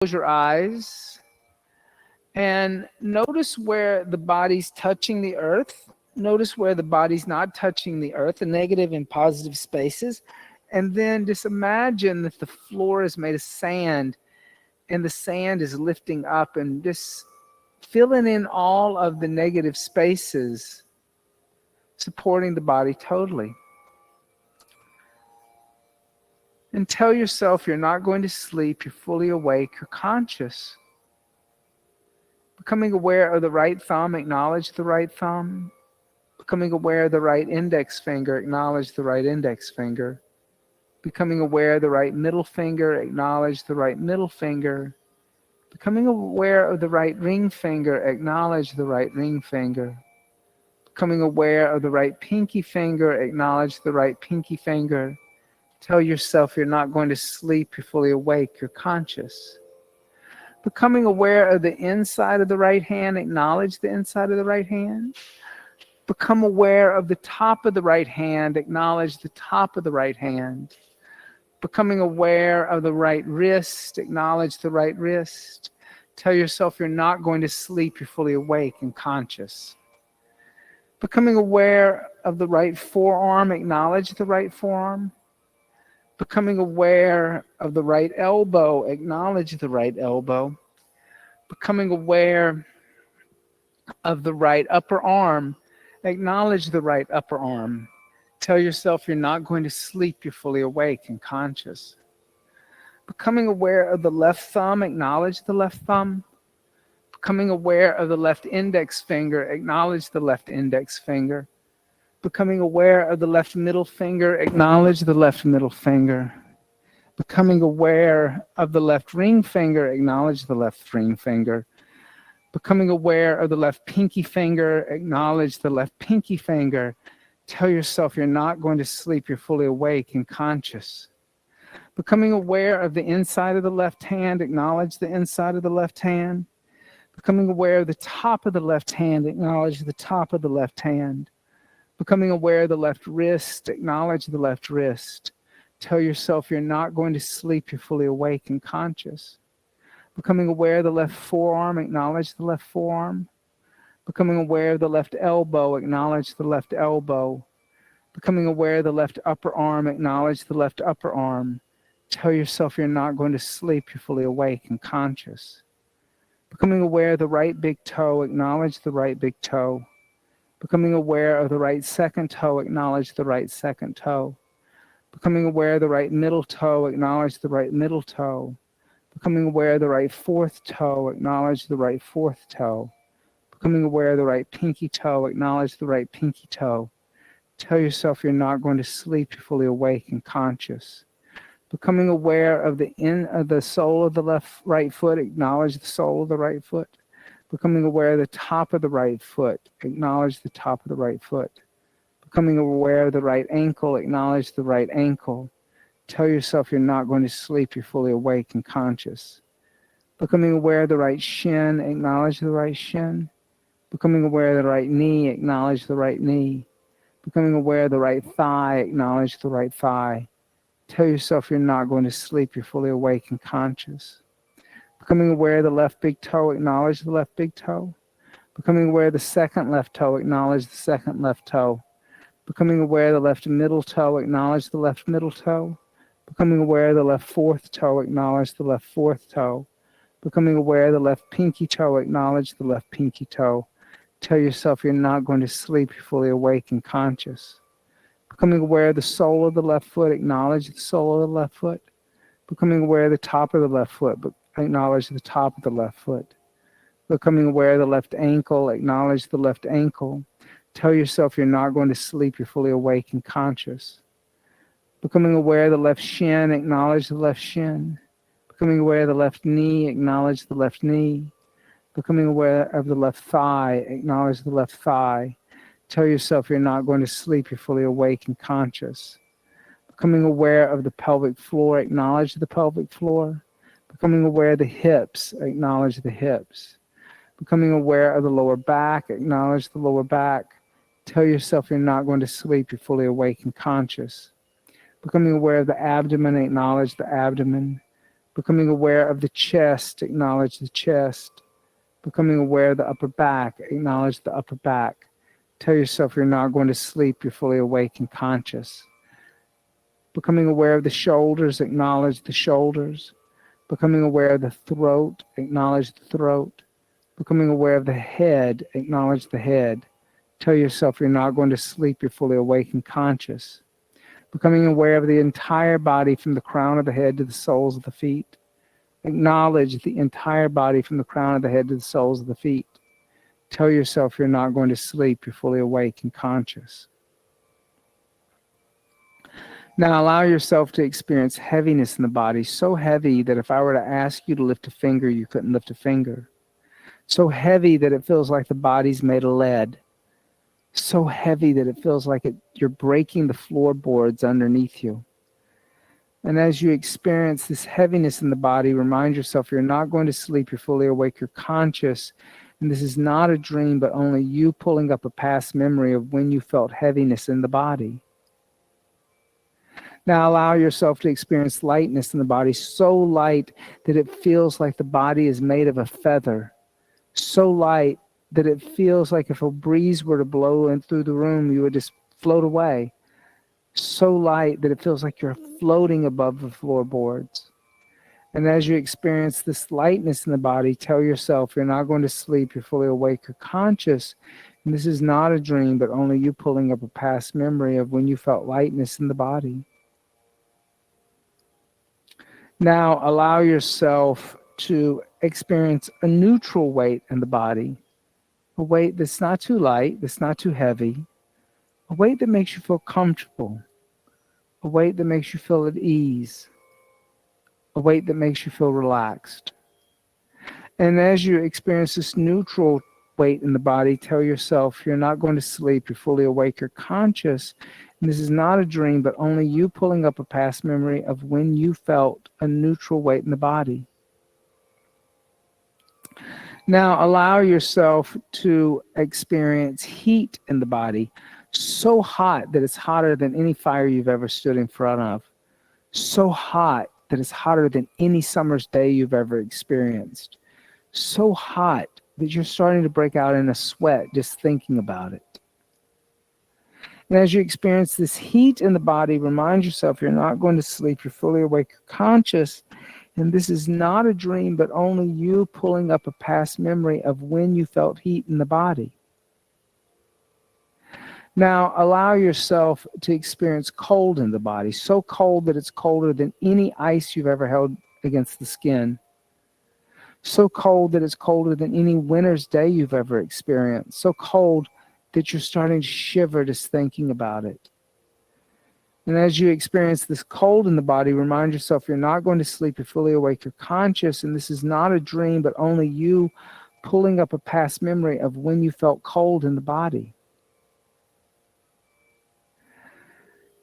Close your eyes and notice where the body's touching the earth. Notice where the body's not touching the earth, the negative and positive spaces. And then just imagine that the floor is made of sand and the sand is lifting up and just filling in all of the negative spaces, supporting the body totally. And tell yourself you're not going to sleep, you're fully awake, you're conscious. Becoming aware of the right thumb, acknowledge the right thumb. Becoming aware of the right index finger, acknowledge the right index finger. Becoming aware of the right middle finger, acknowledge the right middle finger. Becoming aware of the right ring finger, acknowledge the right ring finger. Becoming aware of the right pinky finger, acknowledge the right pinky finger. Tell yourself you're not going to sleep, you're fully awake, you're conscious. Becoming aware of the inside of the right hand, acknowledge the inside of the right hand. Become aware of the top of the right hand, acknowledge the top of the right hand. Becoming aware of the right wrist, acknowledge the right wrist. Tell yourself you're not going to sleep, you're fully awake and conscious. Becoming aware of the right forearm, acknowledge the right forearm. Becoming aware of the right elbow, acknowledge the right elbow. Becoming aware of the right upper arm, acknowledge the right upper arm. Tell yourself you're not going to sleep, you're fully awake and conscious. Becoming aware of the left thumb, acknowledge the left thumb. Becoming aware of the left index finger, acknowledge the left index finger. Becoming aware of the left middle finger, acknowledge the left middle finger. Becoming aware of the left ring finger, acknowledge the left ring finger. Becoming aware of the left pinky finger, acknowledge the left pinky finger. Tell yourself you're not going to sleep, you're fully awake and conscious. Becoming aware of the inside of the left hand, acknowledge the inside of the left hand. Becoming aware of the top of the left hand, acknowledge the top of the left hand. Becoming aware of the left wrist, acknowledge the left wrist. Tell yourself you're not going to sleep, you're fully awake and conscious. Becoming aware of the left forearm, acknowledge the left forearm. Becoming aware of the left elbow, acknowledge the left elbow. Becoming aware of the left upper arm, acknowledge the left upper arm. Tell yourself you're not going to sleep, you're fully awake and conscious. Becoming aware of the right big toe, acknowledge the right big toe. Becoming aware of the right second toe, acknowledge the right second toe. Becoming aware of the right middle toe, acknowledge the right middle toe. Becoming aware of the right fourth toe, acknowledge the right fourth toe. Becoming aware of the right pinky toe, acknowledge the right pinky toe. Tell yourself you're not going to sleep, you're fully awake and conscious. Becoming aware of the sole of the right foot, acknowledge the sole of the right foot. Becoming aware of the top of the right foot, acknowledge the top of the right foot. Becoming aware of the right ankle, acknowledge the right ankle. Tell yourself you're not going to sleep, you're fully awake and conscious. Becoming aware of the right shin, acknowledge the right shin. Becoming aware of the right knee, acknowledge the right knee. Becoming aware of the right thigh, acknowledge the right thigh. Tell yourself you're not going to sleep, you're fully awake and conscious. Becoming aware of the left big toe, acknowledge the left big toe. Becoming aware of the second left toe, acknowledge the second left toe. Becoming aware of the left middle toe, acknowledge the left middle toe. Becoming aware of the left fourth toe, acknowledge the left fourth toe. Becoming aware of the left pinky toe, acknowledge the left pinky toe. Tell yourself you're not going to sleep, you're fully awake and conscious. Becoming aware of the sole of the left foot, acknowledge the sole of the left foot. Becoming aware of the top of the left foot, but acknowledge the top of the left foot. Becoming aware of the left ankle, acknowledge the left ankle. Tell yourself you're not going to sleep, you're fully awake and conscious. Becoming aware of the left shin, acknowledge the left shin. Becoming aware of the left knee, acknowledge the left knee. Becoming aware of the left thigh, acknowledge the left thigh. Tell yourself you're not going to sleep, you're fully awake and conscious. Becoming aware of the pelvic floor, acknowledge the pelvic floor. Becoming aware of the hips, acknowledge the hips. Becoming aware of the lower back, acknowledge the lower back. Tell yourself you're not going to sleep, you're fully awake and conscious. Becoming aware of the abdomen, acknowledge the abdomen. Becoming aware of the chest, acknowledge the chest. Becoming aware of the upper back, acknowledge the upper back. Tell yourself you're not going to sleep, you're fully awake and conscious. Becoming aware of the shoulders, acknowledge the shoulders. Becoming aware of the throat, acknowledge the throat. Becoming aware of the head, acknowledge the head. Tell yourself you're not going to sleep, you're fully awake and conscious. Becoming aware of the entire body from the crown of the head to the soles of the feet. Acknowledge the entire body from the crown of the head to the soles of the feet. Tell yourself you're not going to sleep, you're fully awake and conscious. Now allow yourself to experience heaviness in the body, so heavy that if I were to ask you to lift a finger, you couldn't lift a finger. So heavy that it feels like the body's made of lead. So heavy that it feels like you're breaking the floorboards underneath you. And as you experience this heaviness in the body, remind yourself you're not going to sleep, you're fully awake, you're conscious. And this is not a dream, but only you pulling up a past memory of when you felt heaviness in the body. Now allow yourself to experience lightness in the body, so light that it feels like the body is made of a feather. So light that it feels like if a breeze were to blow in through the room, you would just float away. So light that it feels like you're floating above the floorboards. And as you experience this lightness in the body, tell yourself you're not going to sleep, you're fully awake, you're conscious. And this is not a dream, but only you pulling up a past memory of when you felt lightness in the body. Now allow yourself to experience a neutral weight in the body. A weight that's not too light, that's not too heavy. A weight that makes you feel comfortable. A weight that makes you feel at ease. A weight that makes you feel relaxed. And as you experience this neutral weight in the body, tell yourself you're not going to sleep, you're fully awake, you're conscious. And this is not a dream, but only you pulling up a past memory of when you felt a neutral weight in the body. Now allow yourself to experience heat in the body, so hot that it's hotter than any fire you've ever stood in front of. So hot that it's hotter than any summer's day you've ever experienced. So hot that you're starting to break out in a sweat just thinking about it. And as you experience this heat in the body, remind yourself you're not going to sleep, you're fully awake, you're conscious. And this is not a dream, but only you pulling up a past memory of when you felt heat in the body. Now, allow yourself to experience cold in the body, so cold that it's colder than any ice you've ever held against the skin. So cold that it's colder than any winter's day you've ever experienced. So cold that you're starting to shiver just thinking about it. And as you experience this cold in the body, remind yourself you're not going to sleep, you're fully awake, you're conscious, and this is not a dream, but only you pulling up a past memory of when you felt cold in the body.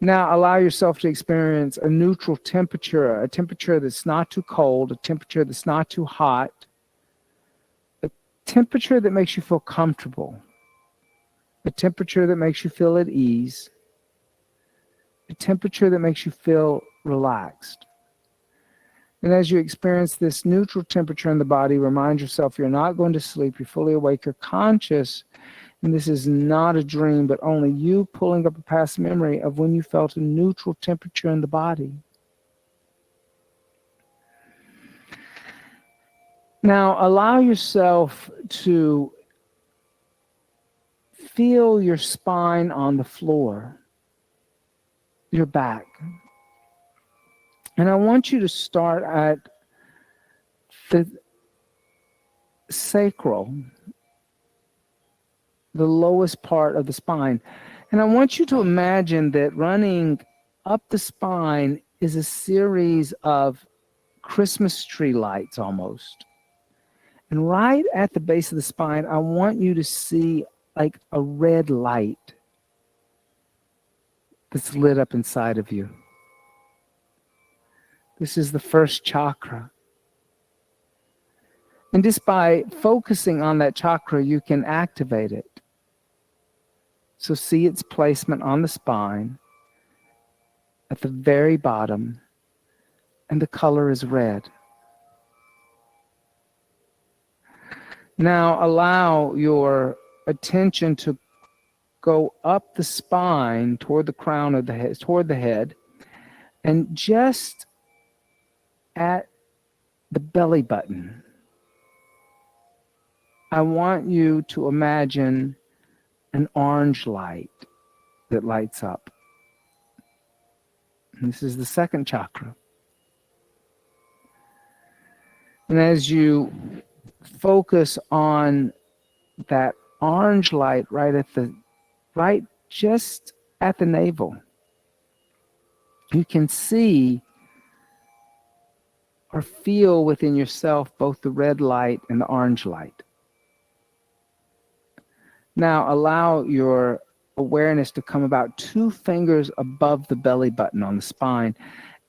Now allow yourself to experience a neutral temperature, a temperature that's not too cold, a temperature that's not too hot, a temperature that makes you feel comfortable, a temperature that makes you feel at ease, a temperature that makes you feel relaxed. And as you experience this neutral temperature in the body, remind yourself you're not going to sleep, you're fully awake, you're conscious, and this is not a dream, but only you pulling up a past memory of when you felt a neutral temperature in the body. Now allow yourself to feel your spine on the floor, your back. And I want you to start at the sacral, the lowest part of the spine. And I want you to imagine that running up the spine is a series of Christmas tree lights almost. And right at the base of the spine, I want you to see like a red light that's lit up inside of you. This is the first chakra. And just by focusing on that chakra, you can activate it. So see its placement on the spine at the very bottom, and the color is red. Now allow your attention to go up the spine toward the crown of the head, toward the head, and just at the belly button, I want you to imagine an orange light that lights up. And this is the second chakra. And as you focus on that orange light right just at the navel, you can see or feel within yourself both the red light and the orange light. Now allow your awareness to come about 2 fingers above the belly button on the spine.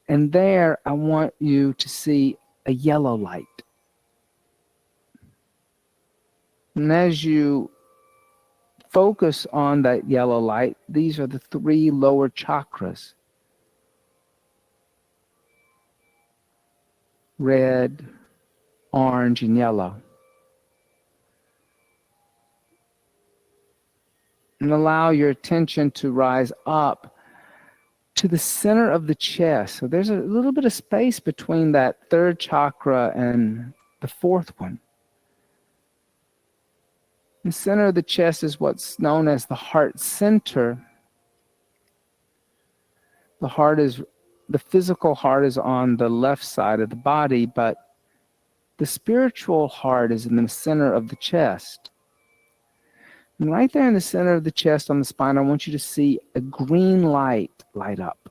And there I want you to see a yellow light. And as you focus on that yellow light, these are the 3 lower chakras. Red, orange, and yellow. And allow your attention to rise up to the center of the chest. So there's a little bit of space between that 3rd chakra and the 4th one. The center of the chest is what's known as the heart center. The physical heart is on the left side of the body, but the spiritual heart is in the center of the chest. And right there in the center of the chest on the spine, I want you to see a green light light up.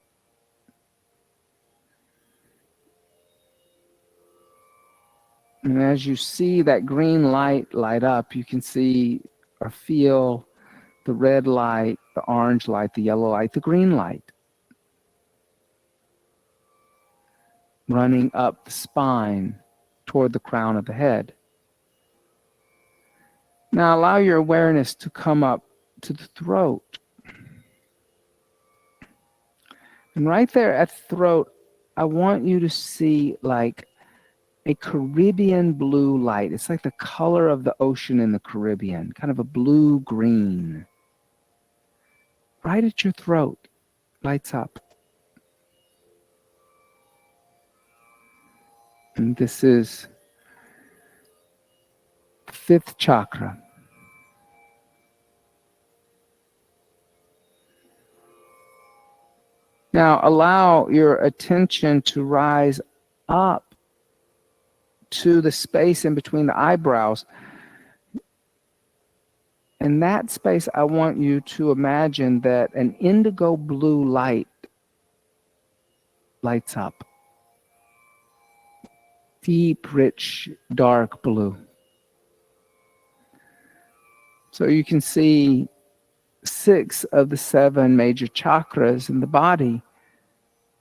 And as you see that green light light up, you can see or feel the red light, the orange light, the yellow light, the green light running up the spine toward the crown of the head. Now allow your awareness to come up to the throat. And right there at the throat, I want you to see like a Caribbean blue light. It's like the color of the ocean in the Caribbean, kind of a blue-green. Right at your throat, lights up. And this is the 5th chakra. Now allow your attention to rise up to the space in between the eyebrows. In that space, I want you to imagine that an indigo blue light lights up. Deep, rich, dark blue. So you can see 6 of the 7 major chakras in the body.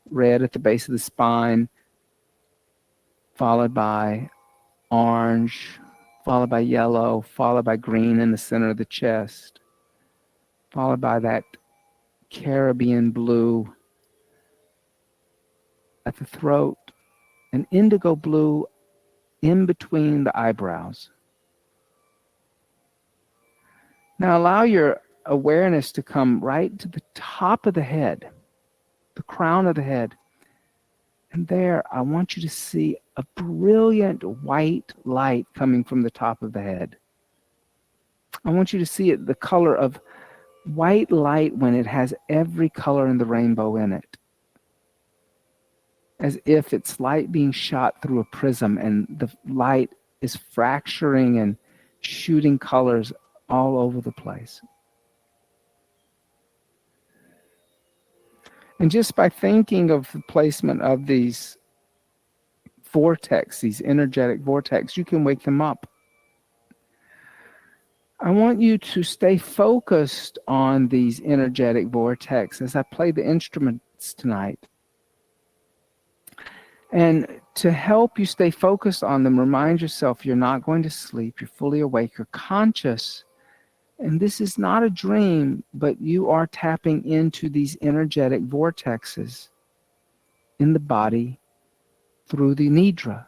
Red at the base of the spine, followed by orange, followed by yellow, followed by green in the center of the chest, followed by that Caribbean blue at the throat, and indigo blue in between the eyebrows. Now allow your awareness to come right to the top of the head, the crown of the head. And there, I want you to see a brilliant white light coming from the top of the head. I want you to see it the color of white light when it has every color in the rainbow in it. As if it's light being shot through a prism and the light is fracturing and shooting colors all over the place. And just by thinking of the placement of these vortex, these energetic vortex, you can wake them up. I want you to stay focused on these energetic vortex as I play the instruments tonight. And to help you stay focused on them, remind yourself you're not going to sleep, you're fully awake, you're conscious. And this is not a dream, but you are tapping into these energetic vortexes in the body through the Nidra.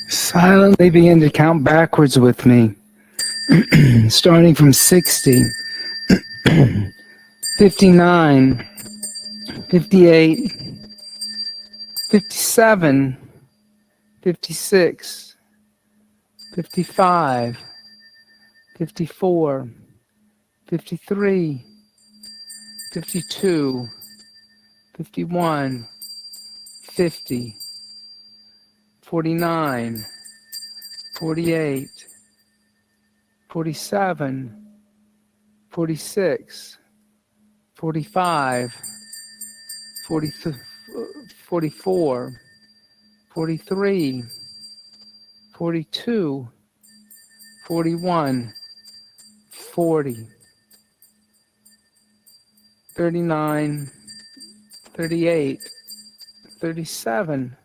Silently begin to count backwards with me, starting from 60, 59, 58, 57, 56, 55, 54, 53, 52, 51, 50, 49, 48, 47, 46, 45, 44, 43, 42, 41, 40, 39, 38, 37,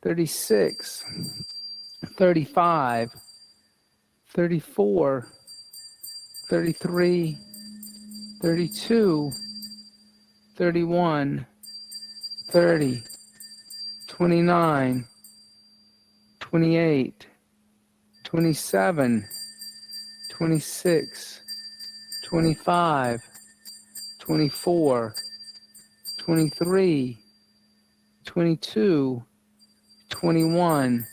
36, 35, 34, 33, 32, 31, 30, 29, 28, 27, 26, 25, 24, 23, 22, 21,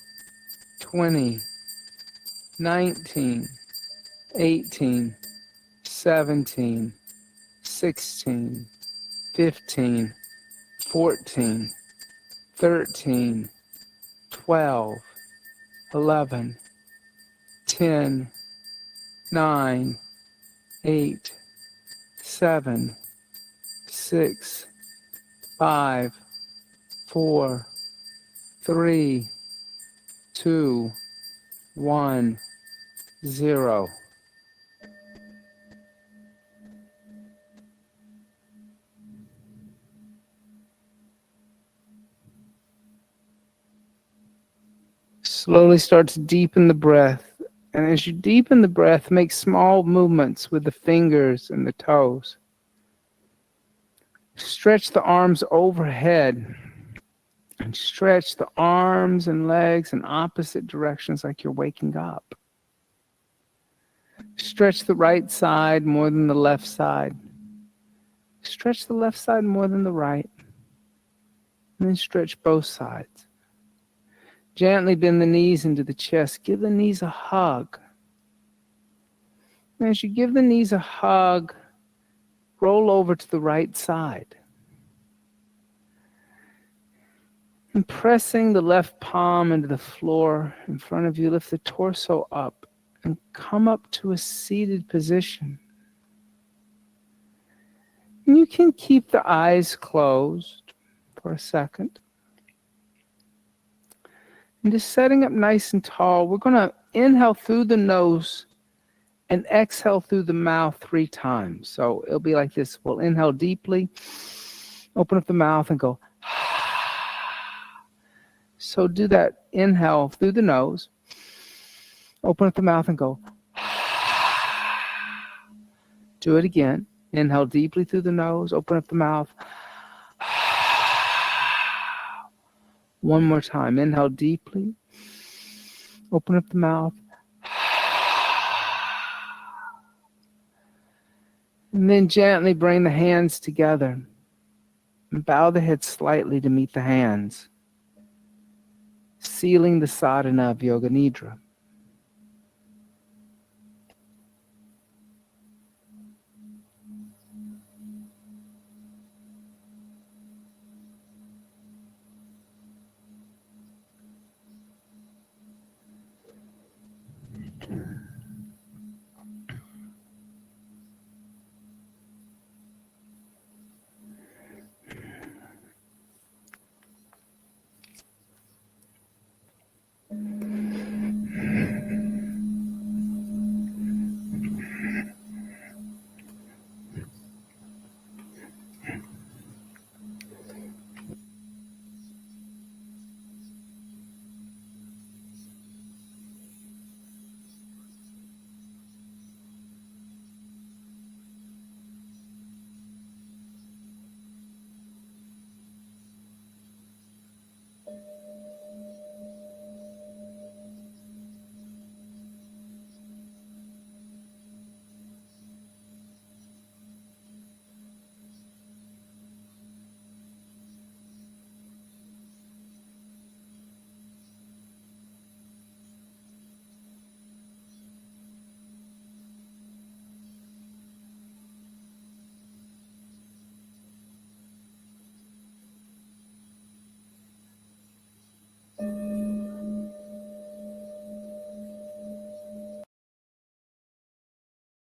20, 19, 18, 17, 16, 15, 14, 13, 12, 11, 10, 9, 8, 7, 6, 5, 4, 3, 2, 1, 0. Slowly start to deepen the breath. And as you deepen the breath, make small movements with the fingers and the toes. Stretch the arms overhead. And stretch the arms and legs in opposite directions like you're waking up. Stretch the right side more than the left side. Stretch the left side more than the right. And then stretch both sides. Gently bend the knees into the chest. Give the knees a hug. And as you give the knees a hug, roll over to the right side. And pressing the left palm into the floor in front of you, lift the torso up and come up to a seated position. And you can keep the eyes closed for a second. And just setting up nice and tall, we're going to inhale through the nose and exhale through the mouth 3 times. So it'll be like this. We'll inhale deeply, open up the mouth and go. So do that inhale through the nose, open up the mouth and go. Do it again. Inhale deeply through the nose, open up the mouth. One more time. Inhale deeply, open up the mouth. And then gently bring the hands together and bow the head slightly to meet the hands, sealing the sadhana of Yoga Nidra.